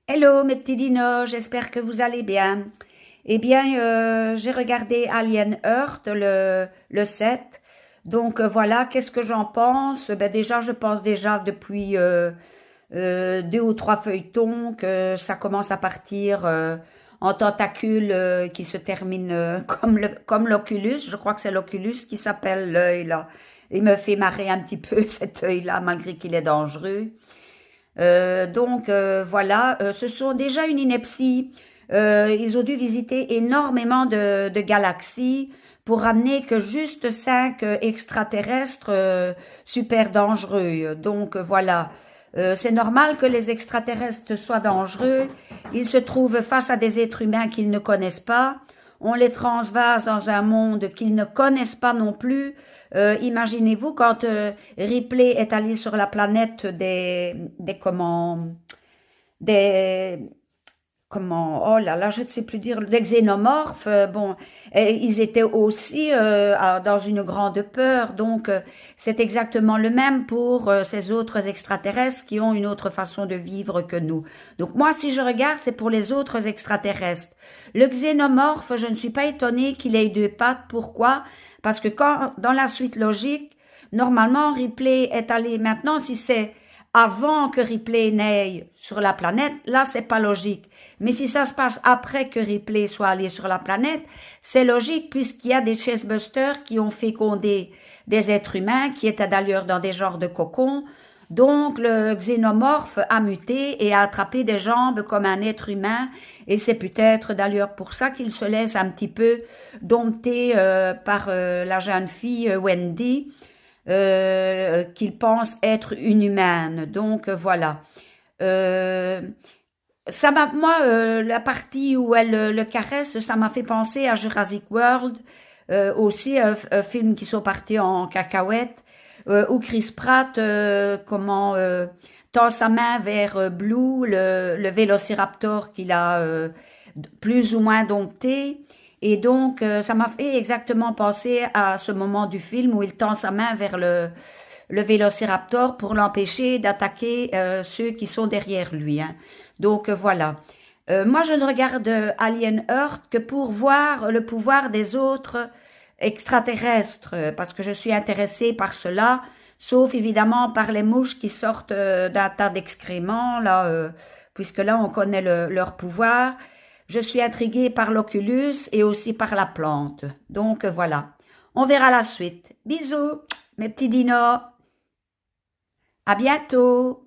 Hello mes petits dinos, j'espère que vous allez bien. Eh bien, j'ai regardé Alien Earth, le 7. Donc voilà, qu'est-ce que j'en pense? Ben déjà, je pense déjà depuis deux ou trois feuilletons que ça commence à partir en tentacules qui se terminent comme l'Oculus. Je crois que c'est l'Oculus qui s'appelle l'œil là. Il me fait marrer un petit peu cet œil-là, malgré qu'il est dangereux. Voilà, ce sont déjà une ineptie. Ils ont dû visiter énormément de galaxies pour ramener que juste cinq extraterrestres super dangereux. Voilà. C'est normal que les extraterrestres soient dangereux. Ils se trouvent face à des êtres humains qu'ils ne connaissent pas. On les transvase dans un monde qu'ils ne connaissent pas non plus. Imaginez-vous quand Ripley est allé sur la planète des oh là là, je ne sais plus dire, des xénomorphes, bon, et ils étaient aussi dans une grande peur, donc c'est exactement le même pour ces autres extraterrestres qui ont une autre façon de vivre que nous. Donc moi, si je regarde, c'est pour les autres extraterrestres. Le xénomorphe, je ne suis pas étonnée qu'il ait deux pattes. Pourquoi? Parce que quand, dans la suite logique, normalement, Ripley est allé maintenant, si c'est avant que Ripley n'aille sur la planète, là, c'est pas logique. Mais si ça se passe après que Ripley soit allé sur la planète, c'est logique puisqu'il y a des chestbusters qui ont fécondé des êtres humains qui étaient d'ailleurs dans des genres de cocons. Donc, le xénomorphe a muté et a attrapé des jambes comme un être humain. Et c'est peut-être d'ailleurs pour ça qu'il se laisse un petit peu dompter par la jeune fille Wendy, qu'il pense être une humaine. Donc, voilà. Euh, la partie où elle le caresse, ça m'a fait penser à Jurassic World, aussi un film qui sont partis en cacahuète, où Chris Pratt, tend sa main vers Blue, le vélociraptor qu'il a plus ou moins dompté. Et donc, ça m'a fait exactement penser à ce moment du film où il tend sa main vers le vélociraptor pour l'empêcher d'attaquer ceux qui sont derrière lui, hein. Donc voilà. Moi, je ne regarde Alien Earth que pour voir le pouvoir des autres extraterrestres, parce que je suis intéressée par cela, sauf évidemment par les mouches qui sortent d'un tas d'excréments, là, puisque là, on connaît leur pouvoir. Je suis intriguée par l'Oculus et aussi par la plante. Donc voilà. On verra la suite. Bisous, mes petits dinos. À bientôt.